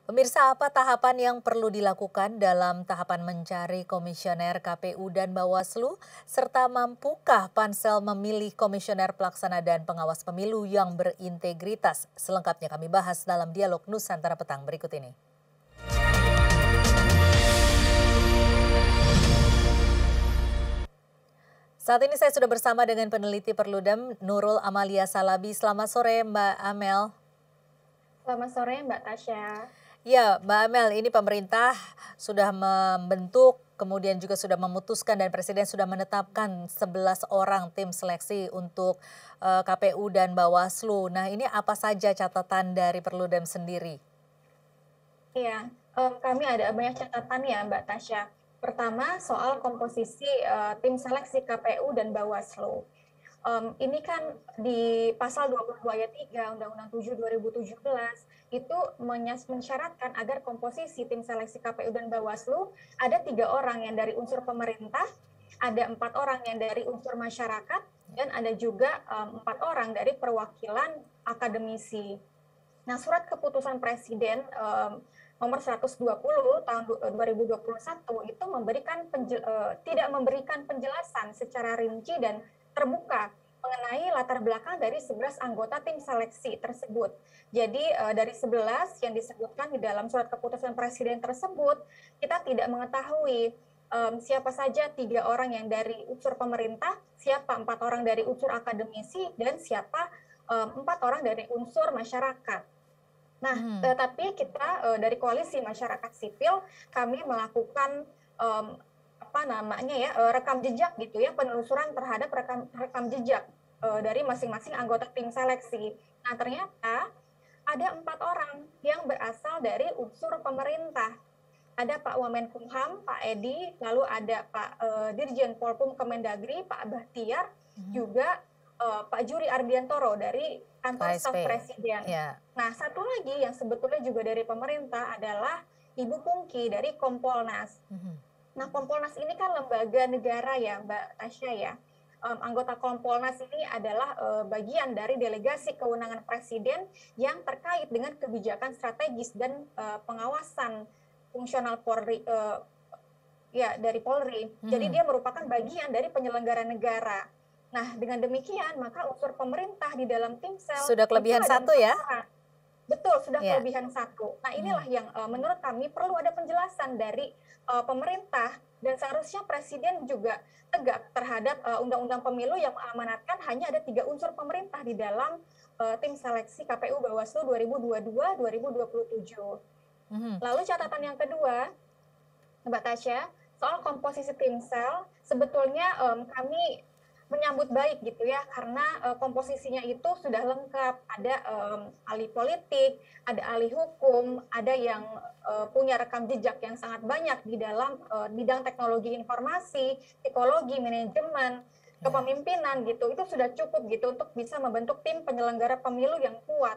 Pemirsa, apa tahapan yang perlu dilakukan dalam tahapan mencari komisioner KPU dan Bawaslu? Serta mampukah Pansel memilih komisioner pelaksana dan pengawas pemilu yang berintegritas? Selengkapnya kami bahas dalam dialog Nusantara Petang berikut ini. Saat ini saya sudah bersama dengan peneliti Perludem Nurul Amalia Salabi. Selamat sore Mbak Amel. Selamat sore Mbak Tasya. Ya, Mbak Amel, ini pemerintah sudah membentuk, kemudian juga sudah memutuskan dan Presiden sudah menetapkan 11 orang tim seleksi untuk KPU dan Bawaslu. Nah, ini apa saja catatan dari Perludem sendiri? Iya, kami ada banyak catatan ya Mbak Tasya. Pertama, soal komposisi tim seleksi KPU dan Bawaslu. Ini kan di pasal 22 ayat 3 Undang-Undang 7 2017 itu mensyaratkan agar komposisi tim seleksi KPU dan Bawaslu ada 3 orang yang dari unsur pemerintah, ada 4 orang yang dari unsur masyarakat, dan ada juga 4 orang dari perwakilan akademisi. Nah, surat keputusan Presiden nomor 120 tahun 2021 itu tidak memberikan penjelasan secara rinci dan terbuka mengenai latar belakang dari 11 anggota tim seleksi tersebut. Jadi dari 11 yang disebutkan di dalam surat keputusan Presiden tersebut, kita tidak mengetahui siapa saja 3 orang yang dari unsur pemerintah, siapa 4 orang dari unsur akademisi, dan siapa 4 orang dari unsur masyarakat. Nah, tetapi kita dari Koalisi Masyarakat Sipil, kami melakukan rekam jejak gitu ya, penelusuran terhadap rekam jejak dari masing-masing anggota tim seleksi. Nah, ternyata ada 4 orang yang berasal dari unsur pemerintah. Ada Pak Wamenkumham, Pak Edi, lalu ada Pak Dirjen Polpum Kemendagri, Pak Bahtiar, juga Pak Juri Ardiantoro dari kantor staf Presiden. Yeah. Nah, satu lagi yang sebetulnya juga dari pemerintah adalah Ibu Pungki dari Kompolnas. Nah, Kompolnas ini kan lembaga negara ya, Mbak Tasya ya. Anggota Kompolnas ini adalah bagian dari delegasi kewenangan Presiden yang terkait dengan kebijakan strategis dan pengawasan fungsional Polri, dari Polri. Jadi dia merupakan bagian dari penyelenggara negara. Nah, dengan demikian maka unsur pemerintah di dalam tim sel sudah kelebihan satu ya? Betul, sudah kelebihan satu. Nah, inilah yang menurut kami perlu ada penjelasan dari pemerintah, dan seharusnya Presiden juga tegak terhadap Undang-Undang Pemilu yang mengamanatkan hanya ada 3 unsur pemerintah di dalam tim seleksi KPU Bawaslu 2022-2027. Lalu catatan yang kedua, Mbak Tasya, soal komposisi tim sel, sebetulnya kami menyambut baik gitu ya, karena komposisinya itu sudah lengkap. Ada ahli politik, ada ahli hukum, ada yang punya rekam jejak yang sangat banyak di dalam bidang teknologi informasi, psikologi, manajemen, kepemimpinan gitu. Itu sudah cukup gitu untuk bisa membentuk tim penyelenggara pemilu yang kuat.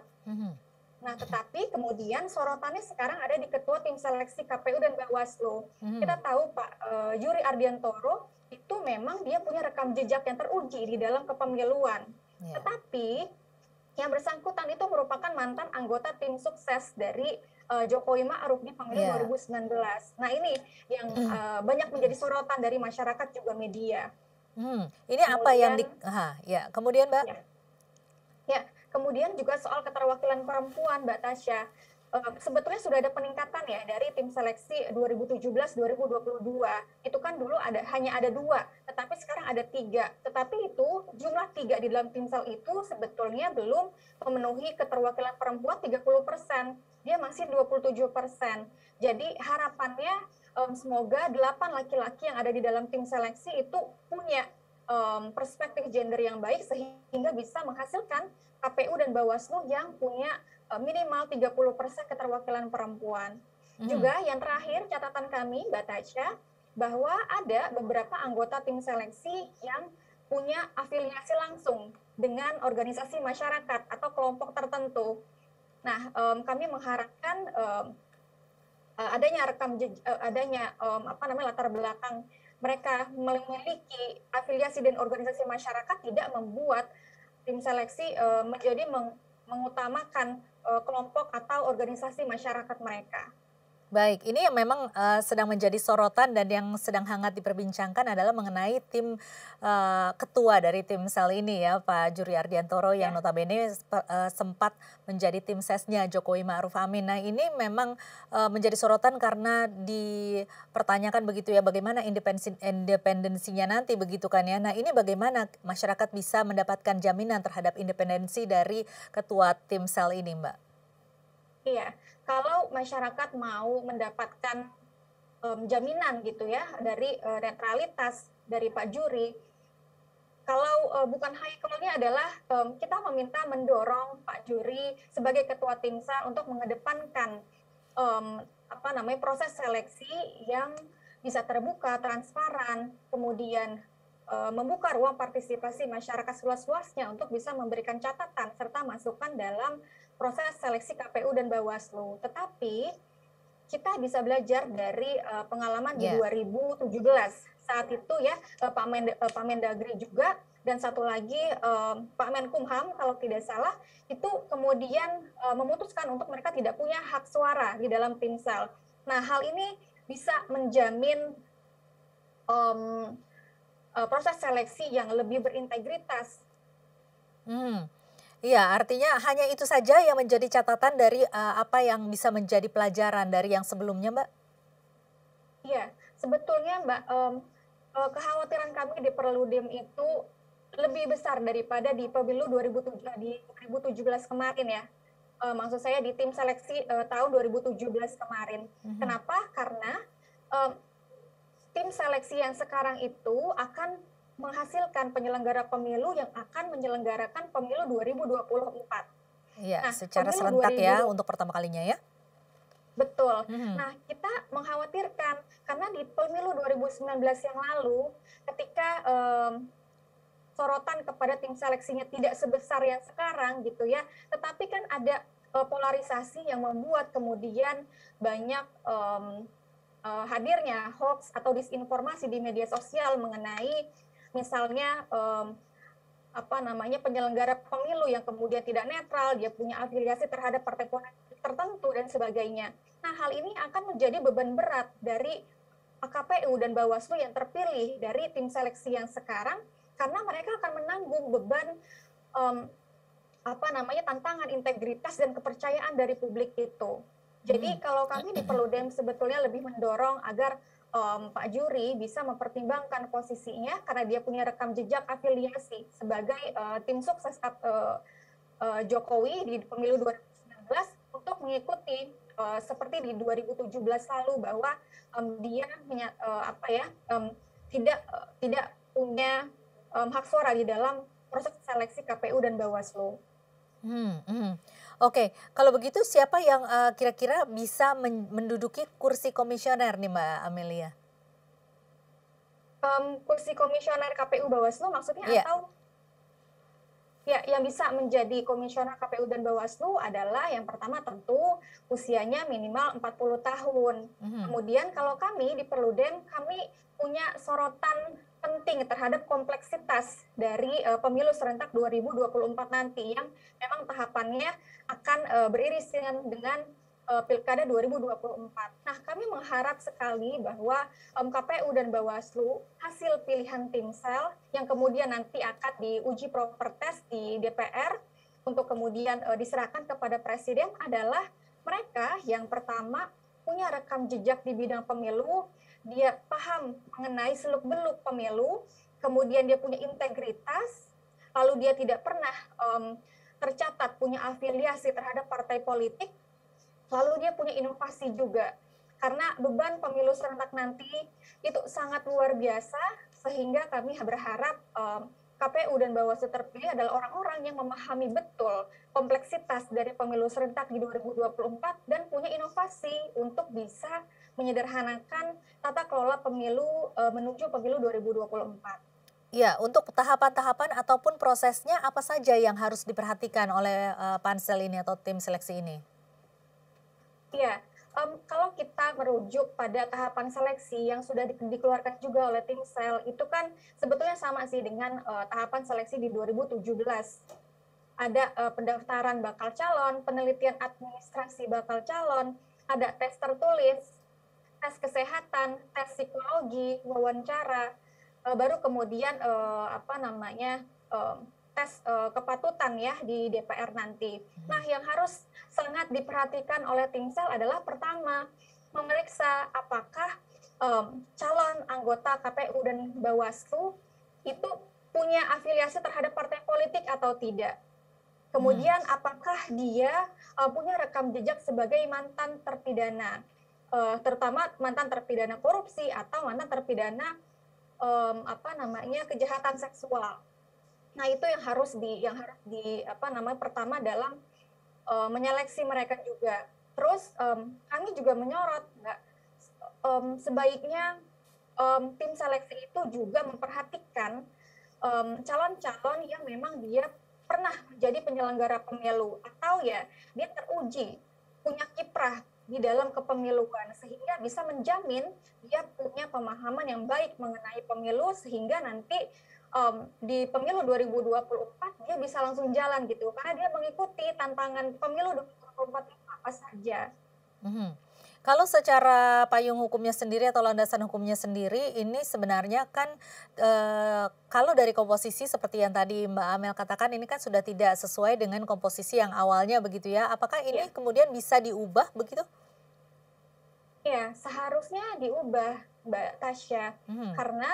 Nah, tetapi kemudian sorotannya sekarang ada di Ketua Tim Seleksi KPU dan Bawaslu. Kita tahu Pak Juri Ardiantoro itu memang dia punya rekam jejak yang teruji di dalam kepemiluan. Tetapi yang bersangkutan itu merupakan mantan anggota tim sukses dari Jokowi Ma'ruf di pemilu 2019. Nah, ini yang banyak menjadi sorotan dari masyarakat juga media. Ini apa yang kemudian Mbak? Kemudian juga soal keterwakilan perempuan, Mbak Tasya. Sebetulnya sudah ada peningkatan ya dari tim seleksi 2017-2022. Itu kan dulu hanya ada 2, tetapi sekarang ada 3. Tetapi itu jumlah 3 di dalam tim sel itu sebetulnya belum memenuhi keterwakilan perempuan 30%. Dia masih 27%. Jadi harapannya semoga 8 laki-laki yang ada di dalam tim seleksi itu punya perspektif gender yang baik sehingga bisa menghasilkan KPU dan Bawaslu yang punya minimal 30% keterwakilan perempuan. Juga yang terakhir catatan kami, Mbak Tasya, bahwa ada beberapa anggota tim seleksi yang punya afiliasi langsung dengan organisasi masyarakat atau kelompok tertentu. Nah, kami mengharapkan adanya latar belakang mereka memiliki afiliasi dan organisasi masyarakat tidak membuat tim seleksi menjadi mengutamakan kelompok atau organisasi masyarakat mereka. Baik, ini yang memang sedang menjadi sorotan dan yang sedang hangat diperbincangkan adalah mengenai tim ketua dari tim sel ini ya, Pak Juri Ardiantoro yang Ya, notabene sempat menjadi tim sesnya Jokowi Ma'ruf Amin. Nah, ini memang menjadi sorotan karena dipertanyakan begitu ya bagaimana independensinya nanti begitu kan ya. Nah, ini bagaimana masyarakat bisa mendapatkan jaminan terhadap independensi dari ketua tim sel ini, Mbak? iya. Kalau masyarakat mau mendapatkan jaminan gitu ya dari netralitas dari Pak Juri, kalau bukan high call-nya adalah kita meminta mendorong Pak Juri sebagai ketua timsel untuk mengedepankan apa namanya proses seleksi yang bisa terbuka, transparan, kemudian membuka ruang partisipasi masyarakat seluas-luasnya untuk bisa memberikan catatan serta masukan dalam proses seleksi KPU dan Bawaslu. Tetapi kita bisa belajar dari pengalaman di Ya. 2017. Saat itu ya Pak Mendagri juga dan satu lagi Pak Menkumham kalau tidak salah itu kemudian memutuskan untuk mereka tidak punya hak suara di dalam timsel. Nah, hal ini bisa menjamin proses seleksi yang lebih berintegritas. Hmm. Iya, artinya hanya itu saja yang menjadi catatan dari apa yang bisa menjadi pelajaran dari yang sebelumnya, Mbak? Iya, sebetulnya Mbak, kekhawatiran kami di Perludem itu lebih besar daripada di pemilu 2017 kemarin ya. Maksud saya di tim seleksi tahun 2017 kemarin. Mhm. Kenapa? Karena eh, tim seleksi yang sekarang itu akan menghasilkan penyelenggara pemilu yang akan menyelenggarakan pemilu 2024. Iya, Nah, secara pemilu serentak ya 2020 untuk pertama kalinya ya? betul. Mhm. Nah, kita mengkhawatirkan karena di pemilu 2019 yang lalu, ketika sorotan kepada tim seleksinya tidak sebesar yang sekarang gitu ya, tetapi kan ada polarisasi yang membuat kemudian banyak hadirnya hoax atau disinformasi di media sosial mengenai misalnya apa namanya penyelenggara pemilu yang kemudian tidak netral, dia punya afiliasi terhadap partai politik tertentu dan sebagainya. Nah, hal ini akan menjadi beban berat dari KPU dan Bawaslu yang terpilih dari tim seleksi yang sekarang karena mereka akan menanggung beban um, apa namanya tantangan integritas dan kepercayaan dari publik itu. Jadi Mhm. kalau kami di Perludem sebetulnya lebih mendorong agar Pak Juri bisa mempertimbangkan posisinya karena dia punya rekam jejak afiliasi sebagai tim sukses Jokowi di pemilu 2019 untuk mengikuti seperti di 2017 lalu bahwa dia apa ya tidak punya hak suara di dalam proses seleksi KPU dan Bawaslu. Mhm. Oke, kalau begitu siapa yang kira-kira bisa menduduki kursi komisioner nih, Mbak Amelia? Kursi komisioner KPU Bawaslu maksudnya Iya. atau ya yang bisa menjadi komisioner KPU dan Bawaslu adalah yang pertama tentu usianya minimal 40 tahun. Mhm. Kemudian kalau kami di Perludem kami punya sorotan penting terhadap kompleksitas dari pemilu serentak 2024 nanti yang memang tahapannya akan beririsan dengan Pilkada 2024. Nah, kami mengharap sekali bahwa KPU dan Bawaslu hasil pilihan timsel yang kemudian nanti akan diuji proper test di DPR untuk kemudian diserahkan kepada Presiden adalah mereka yang pertama punya rekam jejak di bidang pemilu, dia paham mengenai seluk-beluk pemilu, kemudian dia punya integritas, lalu dia tidak pernah tercatat punya afiliasi terhadap partai politik, lalu dia punya inovasi juga. Karena beban pemilu serentak nanti itu sangat luar biasa, sehingga kami berharap KPU dan Bawaslu terpilih adalah orang-orang yang memahami betul kompleksitas dari pemilu serentak di 2024 dan punya inovasi untuk bisa menyederhanakan tata kelola pemilu menuju pemilu 2024. Ya, untuk tahapan-tahapan ataupun prosesnya apa saja yang harus diperhatikan oleh pansel ini atau tim seleksi ini? Iya, kalau kita merujuk pada tahapan seleksi yang sudah dikeluarkan juga oleh tim sel, itu kan sebetulnya sama sih dengan tahapan seleksi di 2017. ada pendaftaran bakal calon, penelitian administrasi bakal calon, ada tes tertulis, tes kesehatan, tes psikologi, wawancara, baru kemudian tes kepatutan ya di DPR nanti. Nah, yang harus sangat diperhatikan oleh Timsel adalah pertama, memeriksa apakah calon anggota KPU dan Bawaslu itu punya afiliasi terhadap partai politik atau tidak. Kemudian apakah dia punya rekam jejak sebagai mantan terpidana, terutama mantan terpidana korupsi atau mantan terpidana kejahatan seksual. Nah, itu yang harus pertama dalam menyeleksi mereka juga. Terus kami juga menyorot, Mbak, sebaiknya tim seleksi itu juga memperhatikan calon-calon yang memang dia pernah menjadi penyelenggara pemilu atau ya dia teruji punya kiprah di dalam kepemiluan sehingga bisa menjamin dia punya pemahaman yang baik mengenai pemilu sehingga nanti di pemilu 2024 dia bisa langsung jalan gitu karena dia mengikuti tantangan pemilu 2024 itu apa saja. Kalau secara payung hukumnya sendiri atau landasan hukumnya sendiri, ini sebenarnya kan kalau dari komposisi seperti yang tadi Mbak Amel katakan, ini kan sudah tidak sesuai dengan komposisi yang awalnya begitu ya. Apakah ini kemudian bisa diubah begitu? Ya, seharusnya diubah, Mbak Tasya, karena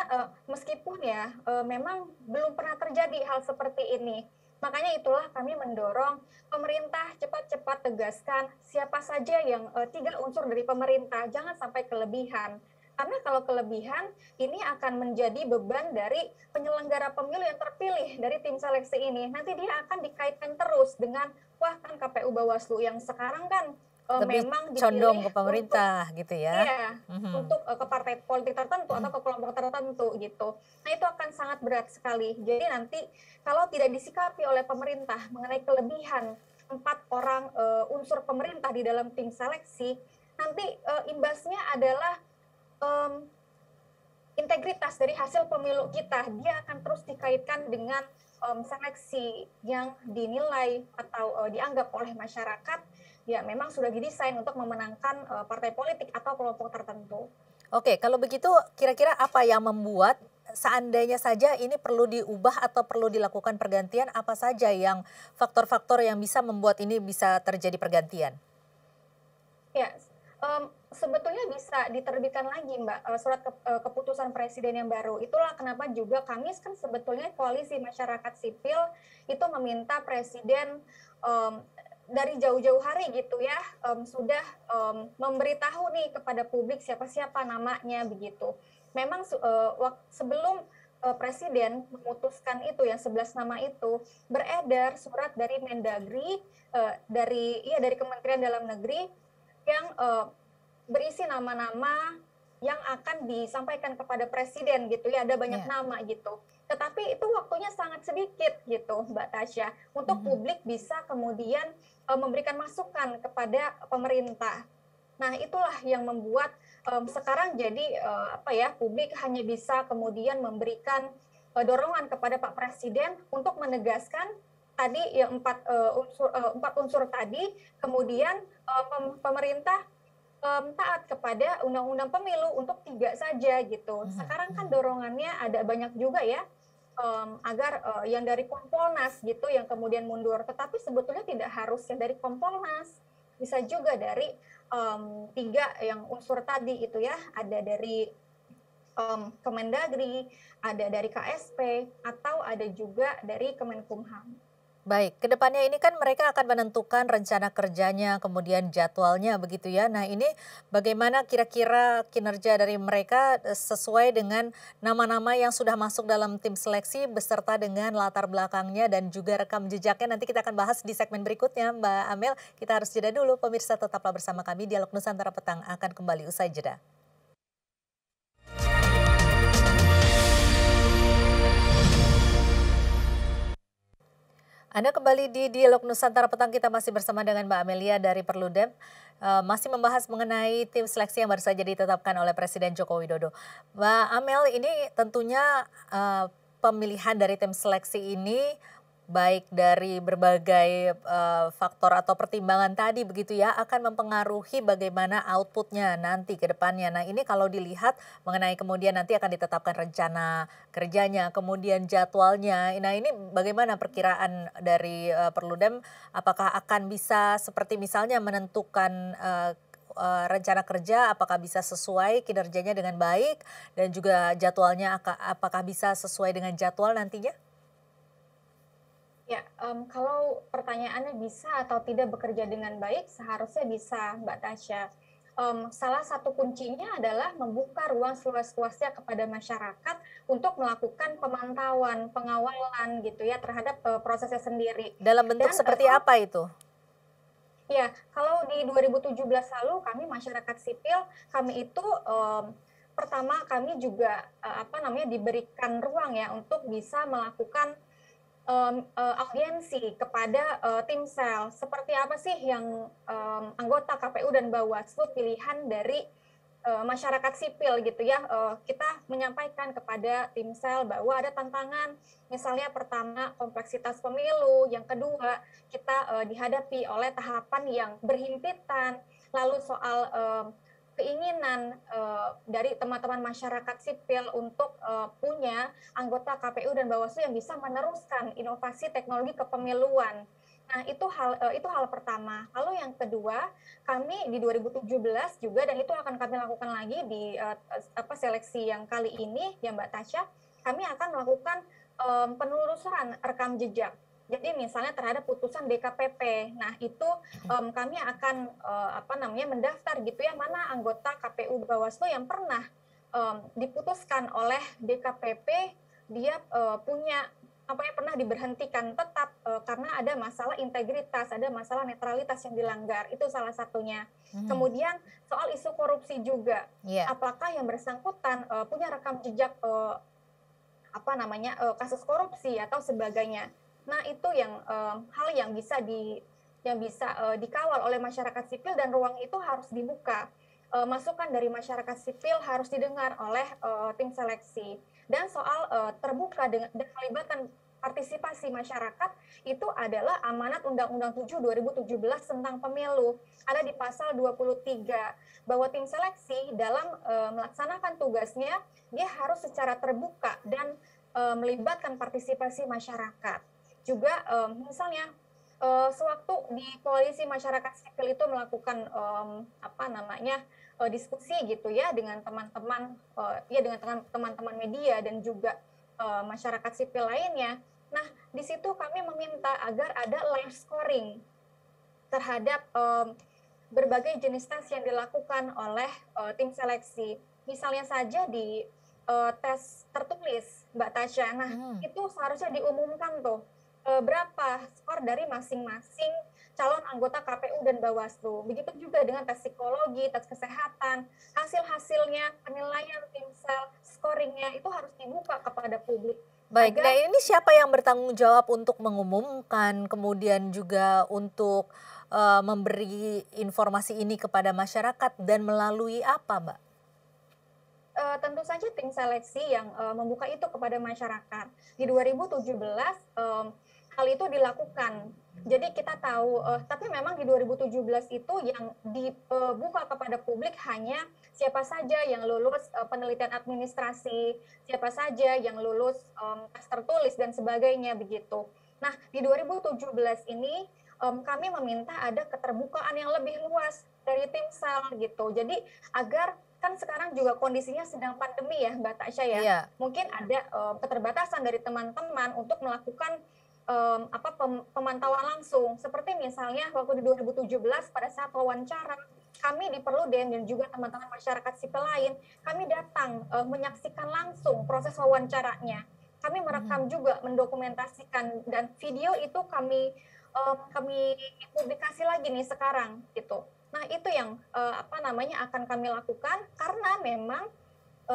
meskipun ya memang belum pernah terjadi hal seperti ini. Makanya itulah kami mendorong pemerintah cepat-cepat tegaskan siapa saja yang 3 unsur dari pemerintah, jangan sampai kelebihan. Karena kalau kelebihan, ini akan menjadi beban dari penyelenggara pemilu yang terpilih dari tim seleksi ini. Nanti dia akan dikaitkan terus dengan, wah kan KPU Bawaslu yang sekarang kan Lebih memang condong dipilih ke pemerintah gitu ya? iya, untuk ke partai politik tertentu atau ke kelompok tertentu gitu. Nah, itu akan sangat berat sekali. Jadi nanti kalau tidak disikapi oleh pemerintah mengenai kelebihan 4 orang unsur pemerintah di dalam tim seleksi, nanti imbasnya adalah integritas dari hasil pemilu kita. Dia akan terus dikaitkan dengan seleksi yang dinilai atau dianggap oleh masyarakat ya memang sudah didesain untuk memenangkan partai politik atau kelompok tertentu. Oke, kalau begitu kira-kira apa yang membuat seandainya saja ini perlu diubah atau perlu dilakukan pergantian, apa saja yang faktor-faktor yang bisa membuat ini bisa terjadi pergantian? Ya, sebetulnya bisa diterbitkan lagi, Mbak, surat keputusan presiden yang baru. Itulah kenapa juga kami kan sebetulnya koalisi masyarakat sipil itu meminta presiden dari jauh-jauh hari gitu ya, sudah memberitahu nih kepada publik siapa-siapa namanya begitu. Memang sebelum presiden memutuskan itu yang 11 nama itu beredar surat dari Mendagri dari Kementerian Dalam Negeri yang berisi nama-nama yang akan disampaikan kepada presiden gitu ya, ada banyak nama gitu. Tetapi itu waktunya sangat sedikit gitu, Mbak Tasya, untuk publik bisa kemudian memberikan masukan kepada pemerintah. Nah, itulah yang membuat sekarang jadi publik hanya bisa kemudian memberikan dorongan kepada Pak Presiden untuk menegaskan tadi yang 4 unsur tadi, kemudian pemerintah taat kepada undang-undang pemilu untuk 3 saja gitu. Sekarang kan dorongannya ada banyak juga ya, agar yang dari Kompolnas gitu yang kemudian mundur. Tetapi sebetulnya tidak harus yang dari Kompolnas, bisa juga dari 3 yang unsur tadi itu ya, ada dari Kemendagri, ada dari KSP, atau ada juga dari Kemenkumham. Baik, kedepannya ini kan mereka akan menentukan rencana kerjanya, kemudian jadwalnya begitu ya. Nah ini bagaimana kira-kira kinerja dari mereka sesuai dengan nama-nama yang sudah masuk dalam tim seleksi beserta dengan latar belakangnya dan juga rekam jejaknya. Nanti kita akan bahas di segmen berikutnya Mbak Amel. Kita harus jeda dulu, pemirsa tetaplah bersama kami. Dialog Nusantara Petang akan kembali usai jeda. Anda kembali di Dialog Nusantara Petang, kita masih bersama dengan Mbak Amelia dari Perludem. Masih membahas mengenai tim seleksi yang baru saja ditetapkan oleh Presiden Joko Widodo. Mbak Amel, ini tentunya pemilihan dari tim seleksi ini baik dari berbagai faktor atau pertimbangan tadi begitu ya, akan mempengaruhi bagaimana outputnya nanti ke depannya. Nah ini kalau dilihat mengenai kemudian nanti akan ditetapkan rencana kerjanya, kemudian jadwalnya. Nah ini bagaimana perkiraan dari Perludem, apakah akan bisa seperti misalnya menentukan rencana kerja apakah bisa sesuai kinerjanya dengan baik dan juga jadwalnya apakah bisa sesuai dengan jadwal nantinya? Ya, kalau pertanyaannya bisa atau tidak bekerja dengan baik, seharusnya bisa, Mbak Tasya. Salah satu kuncinya adalah membuka ruang seluas-luasnya kepada masyarakat untuk melakukan pemantauan, pengawalan gitu ya terhadap prosesnya sendiri. Dalam bentuk Dan seperti kalau apa itu? ya, kalau di 2017 lalu kami masyarakat sipil, kami itu pertama kami juga apa namanya diberikan ruang ya untuk bisa melakukan audiensi kepada Timsel. Seperti apa sih yang anggota KPU dan Bawaslu pilihan dari masyarakat sipil gitu ya. Kita menyampaikan kepada Timsel bahwa ada tantangan, misalnya pertama kompleksitas pemilu, yang kedua kita dihadapi oleh tahapan yang berhimpitan, lalu soal keinginan dari teman-teman masyarakat sipil untuk punya anggota KPU dan Bawaslu yang bisa meneruskan inovasi teknologi kepemiluan. Nah, itu hal pertama. Lalu yang kedua, kami di 2017 juga dan itu akan kami lakukan lagi di seleksi yang kali ini ya Mbak Tasya, kami akan melakukan penelusuran rekam jejak. Jadi misalnya terhadap putusan DKPP. Nah, itu kami akan mendaftar gitu ya mana anggota KPU Bawaslu yang pernah diputuskan oleh DKPP dia punya pernah diberhentikan tetap karena ada masalah integritas, ada masalah netralitas yang dilanggar. Itu salah satunya. Kemudian soal isu korupsi juga. Yeah. Apakah yang bersangkutan punya rekam jejak kasus korupsi atau sebagainya. Nah, itu yang hal yang bisa dikawal oleh masyarakat sipil dan ruang itu harus dibuka. Masukan dari masyarakat sipil harus didengar oleh tim seleksi. Dan soal terbuka dan melibatkan partisipasi masyarakat itu adalah amanat Undang-Undang 7 2017 tentang pemilu. Ada di pasal 23 bahwa tim seleksi dalam melaksanakan tugasnya dia harus secara terbuka dan melibatkan partisipasi masyarakat. Juga misalnya sewaktu di koalisi masyarakat sipil itu melakukan diskusi gitu ya dengan teman-teman dengan teman-teman media dan juga masyarakat sipil lainnya. Nah, di situ kami meminta agar ada live scoring terhadap berbagai jenis tes yang dilakukan oleh tim seleksi. Misalnya saja di tes tertulis, Mbak Tasya. Nah, itu seharusnya diumumkan tuh berapa skor dari masing-masing calon anggota KPU dan Bawaslu. Begitu juga dengan tes psikologi, tes kesehatan, hasil-hasilnya, penilaian timsel, scoringnya itu harus dibuka kepada publik. Baik, nah ini siapa yang bertanggung jawab untuk mengumumkan, kemudian juga untuk memberi informasi ini kepada masyarakat dan melalui apa, Mbak? Tentu saja tim seleksi yang membuka itu kepada masyarakat. Di 2017 hal itu dilakukan. Jadi kita tahu, tapi memang di 2017 itu yang dibuka kepada publik hanya siapa saja yang lulus penelitian administrasi, siapa saja yang lulus tes tertulis dan sebagainya begitu. Nah, di 2017 ini kami meminta ada keterbukaan yang lebih luas dari Timsel gitu. Jadi agar kan sekarang juga kondisinya sedang pandemi ya Mbak Tasya ya. Iya. Mungkin ada keterbatasan dari teman-teman untuk melakukan pemantauan langsung. Seperti misalnya waktu di 2017 pada saat wawancara kami di Perludem dan juga teman-teman masyarakat sipil lain, kami datang menyaksikan langsung proses wawancaranya. Kami merekam juga, mendokumentasikan dan video itu kami publikasi lagi nih sekarang gitu. Nah, itu yang akan kami lakukan karena memang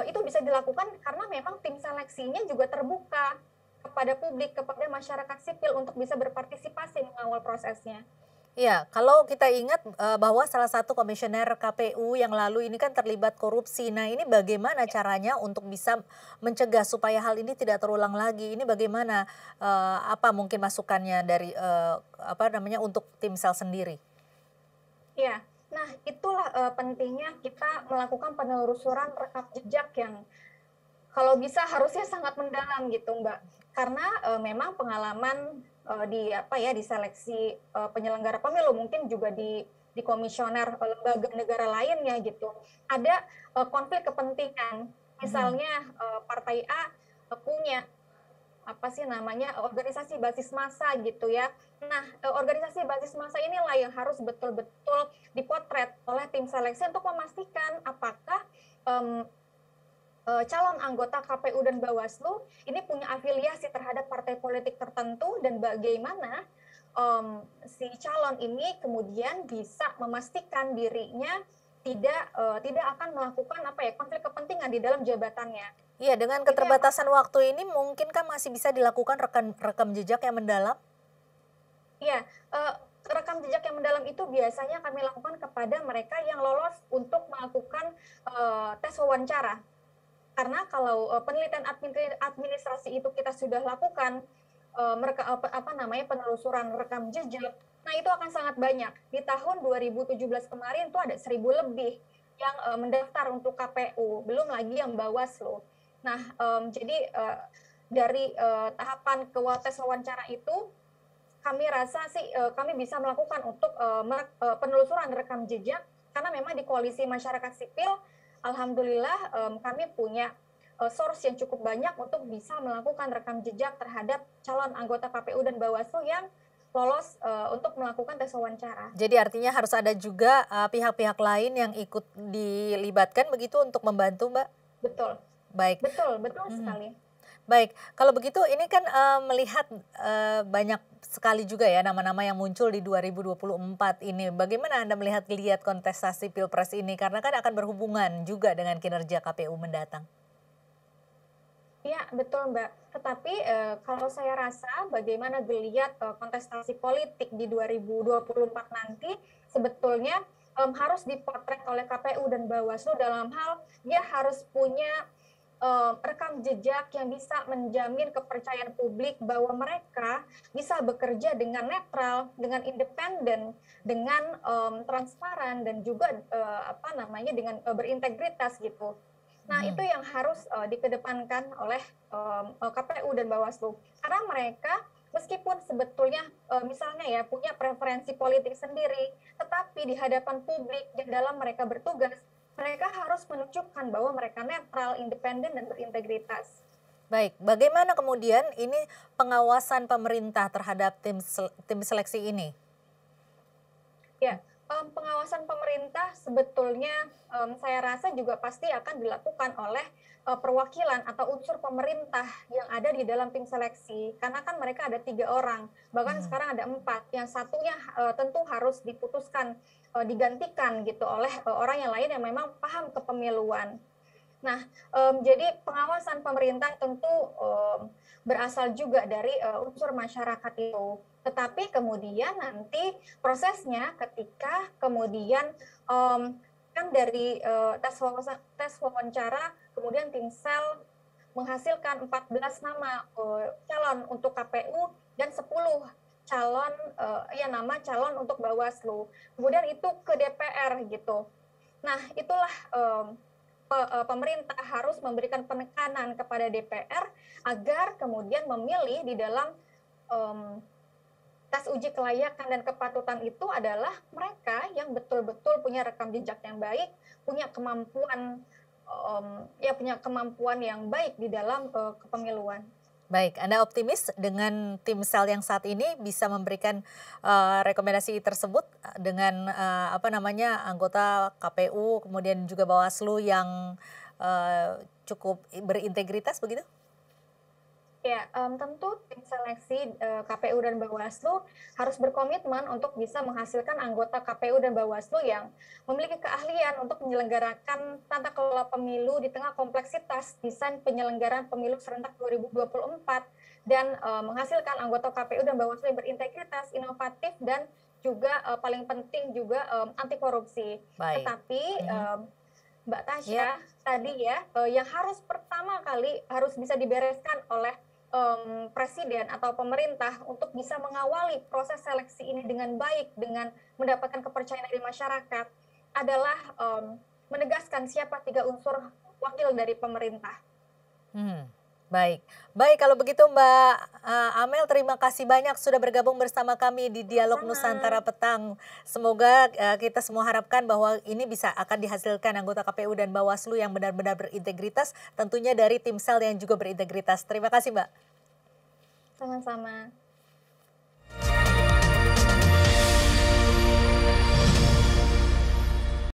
itu bisa dilakukan karena memang tim seleksinya juga terbuka kepada publik, kepada masyarakat sipil untuk bisa berpartisipasi mengawal prosesnya. Iya, kalau kita ingat, bahwa salah satu komisioner KPU yang lalu ini kan terlibat korupsi. Nah, ini bagaimana caranya untuk bisa mencegah supaya hal ini tidak terulang lagi? Ini bagaimana, apa mungkin masukannya dari, apa namanya, untuk tim sel sendiri? Ya, nah itulah pentingnya kita melakukan penelusuran rekam jejak yang kalau bisa harusnya sangat mendalam gitu, Mbak. Karena memang pengalaman di apa ya di seleksi penyelenggara pemilu mungkin juga di komisioner lembaga negara lainnya gitu. Ada konflik kepentingan. Mhm. Misalnya partai A punya apa sih namanya organisasi basis massa gitu ya. Nah, organisasi basis massa inilah yang harus betul-betul dipotret oleh tim seleksi untuk memastikan apakah em, calon anggota KPU dan Bawaslu ini punya afiliasi terhadap partai politik tertentu dan bagaimana si calon ini kemudian bisa memastikan dirinya tidak akan melakukan apa ya konflik kepentingan di dalam jabatannya. Iya, dengan Itu yang keterbatasan waktu ini mungkinkah masih bisa dilakukan rekam rekam jejak yang mendalam? Iya, rekam jejak yang mendalam itu biasanya kami lakukan kepada mereka yang lolos untuk melakukan tes wawancara. Karena kalau penelitian administrasi itu kita sudah lakukan, mereka apa namanya penelusuran rekam jejak, nah itu akan sangat banyak. Di tahun 2017 kemarin itu ada 1.000 lebih yang mendaftar untuk KPU, belum lagi yang Bawaslu. Nah, jadi dari tahapan ke tes wawancara itu kami rasa sih kami bisa melakukan untuk penelusuran rekam jejak karena memang di koalisi masyarakat sipil alhamdulillah kami punya source yang cukup banyak untuk bisa melakukan rekam jejak terhadap calon anggota KPU dan Bawaslu yang lolos untuk melakukan tes wawancara. Jadi artinya harus ada juga, pihak-pihak lain yang ikut dilibatkan begitu untuk membantu, Mbak? Betul, Baik. betul, betul Mhm. sekali. Baik, kalau begitu ini kan, melihat, banyak sekali juga ya nama-nama yang muncul di 2024 ini. Bagaimana Anda melihat kontestasi Pilpres ini? Karena kan akan berhubungan juga dengan kinerja KPU mendatang. Iya, betul, Mbak. Tetapi kalau saya rasa bagaimana geliat kontestasi politik di 2024 nanti sebetulnya harus dipotret oleh KPU dan Bawaslu dalam hal dia harus punya rekam jejak yang bisa menjamin kepercayaan publik bahwa mereka bisa bekerja dengan netral, dengan independen, dengan transparan dan juga apa namanya dengan berintegritas gitu. Nah, itu Mhm. yang harus dikedepankan oleh KPU dan Bawaslu. Karena mereka meskipun sebetulnya misalnya ya punya preferensi politik sendiri, tetapi di hadapan publik dan dalam mereka bertugas, mereka harus menunjukkan bahwa mereka netral, independen dan berintegritas. Baik, bagaimana kemudian ini pengawasan pemerintah terhadap tim seleksi ini? Ya, pengawasan pemerintah sebetulnya saya rasa juga pasti akan dilakukan oleh perwakilan atau unsur pemerintah yang ada di dalam tim seleksi. Karena kan mereka ada 3 orang, bahkan Mhm. sekarang ada 4. Yang satunya tentu harus diputuskan digantikan gitu oleh orang yang lain yang memang paham kepemiluan. Nah, jadi pengawasan pemerintah tentu berasal juga dari unsur masyarakat itu. Tetapi kemudian nanti prosesnya ketika kemudian kan dari tes wawancara kemudian tim sel menghasilkan 14 nama calon untuk KPU dan 10 calon nama calon untuk Bawaslu. Kemudian itu ke DPR gitu. Nah, itulah pemerintah harus memberikan penekanan kepada DPR agar kemudian memilih di dalam um, tes uji kelayakan dan kepatutan itu adalah mereka yang betul-betul punya rekam jejak yang baik, punya kemampuan punya kemampuan yang baik di dalam kepemiluan. Baik, Anda optimis dengan tim sel yang saat ini bisa memberikan, rekomendasi tersebut, dengan, apa namanya, anggota KPU kemudian juga Bawaslu yang, cukup berintegritas begitu? Ya, tentu tim seleksi KPU dan Bawaslu harus berkomitmen untuk bisa menghasilkan anggota KPU dan Bawaslu yang memiliki keahlian untuk menyelenggarakan tata kelola pemilu di tengah kompleksitas desain penyelenggaraan pemilu serentak 2024 dan menghasilkan anggota KPU dan Bawaslu yang berintegritas, inovatif, dan juga paling penting juga anti korupsi. Baik. Tetapi Mbak Yap. Tasya tadi ya, yang harus pertama kali harus bisa dibereskan oleh presiden atau pemerintah untuk bisa mengawali proses seleksi ini dengan baik, dengan mendapatkan kepercayaan dari masyarakat, adalah menegaskan siapa 3 unsur wakil dari pemerintah. Baik. Baik, kalau begitu Mbak Amel, terima kasih banyak sudah bergabung bersama kami di Dialog Nusantara Sama-sama. Petang. Semoga kita semua harapkan bahwa ini akan dihasilkan anggota KPU dan Bawaslu yang benar-benar berintegritas, tentunya dari tim sel yang juga berintegritas. Terima kasih Mbak. Sama-sama.